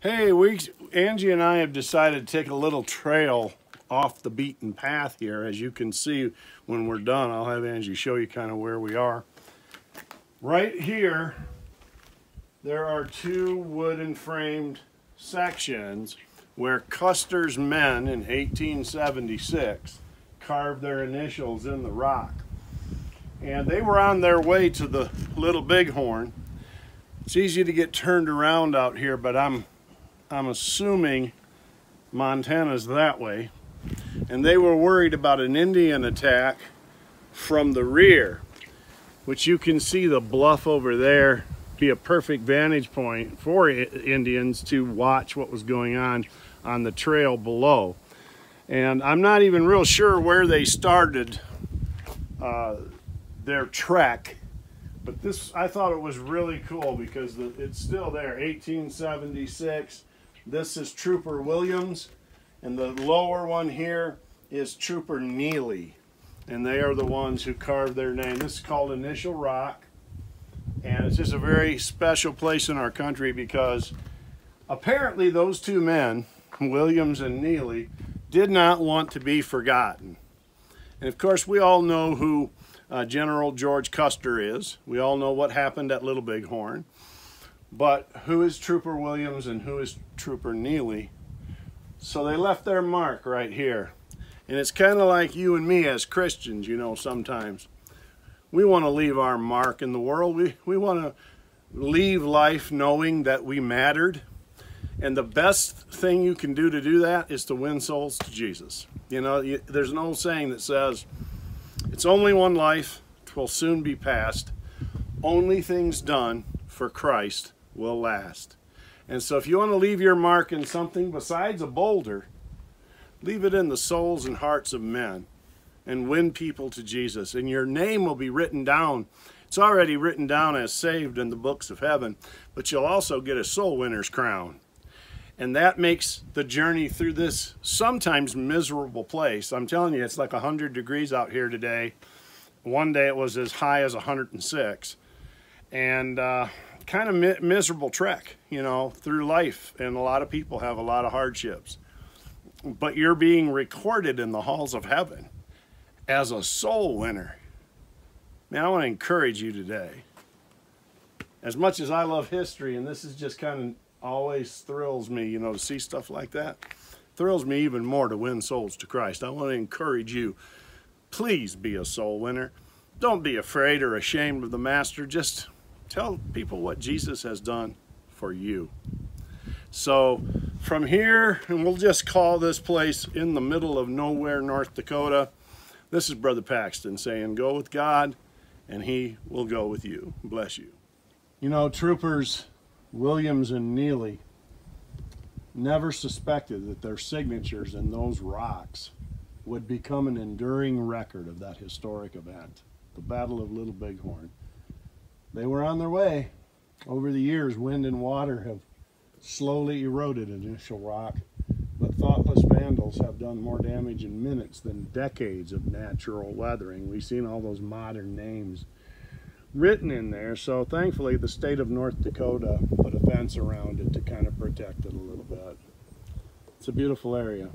Hey, Angie and I have decided to take a little trail off the beaten path here. As you can see, when we're done, I'll have Angie show you kind of where we are. Right here, there are two wooden framed sections where Custer's men in 1876 carved their initials in the rock. And they were on their way to the Little Bighorn. It's easy to get turned around out here, but I'm assuming Montana's that way. And they were worried about an Indian attack from the rear, which you can see the bluff over there be a perfect vantage point for Indians to watch what was going on the trail below. And I'm not even real sure where they started their trek, but this, I thought it was really cool because it's still there, 1876. This is Trooper Williams, and the lower one here is Trooper Neely, and they are the ones who carved their name. This is called Initial Rock, and it's just a very special place in our country because apparently those two men, Williams and Neely, did not want to be forgotten. And of course, we all know who General George Custer is. We all know what happened at Little Bighorn. But who is Trooper Williams and who is Trooper Neely? So they left their mark right here. And it's kind of like you and me as Christians, you know, sometimes. We want to leave our mark in the world. We want to leave life knowing that we mattered. And the best thing you can do that is to win souls to Jesus. You know, there's an old saying that says, it's only one life, 'twill soon be past. Only things done for Christ will last. And so if you want to leave your mark in something besides a boulder, leave it in the souls and hearts of men and win people to Jesus. And your name will be written down. It's already written down as saved in the books of heaven, but you'll also get a soul winner's crown. And that makes the journey through this sometimes miserable place. I'm telling you, it's like 100 degrees out here today. One day it was as high as 106. And kind of miserable trek, you know, through life. And a lot of people have a lot of hardships. But you're being recorded in the halls of heaven as a soul winner. Man, I want to encourage you today. As much as I love history, and this is just kind of always thrills me, you know, to see stuff like that. Thrills me even more to win souls to Christ. I want to encourage you, please be a soul winner. Don't be afraid or ashamed of the Master. Just tell people what Jesus has done for you. So from here, and we'll just call this place in the middle of nowhere, North Dakota, this is Brother Paxton saying, go with God and he will go with you. Bless you. You know, troopers Williams and Neely never suspected that their signatures in those rocks would become an enduring record of that historic event, the Battle of Little Bighorn. They were on their way. Over the years, wind and water have slowly eroded Initial Rock, but thoughtless vandals have done more damage in minutes than decades of natural weathering. We've seen all those modern names written in there, so thankfully the state of North Dakota put a fence around it to kind of protect it a little bit. It's a beautiful area.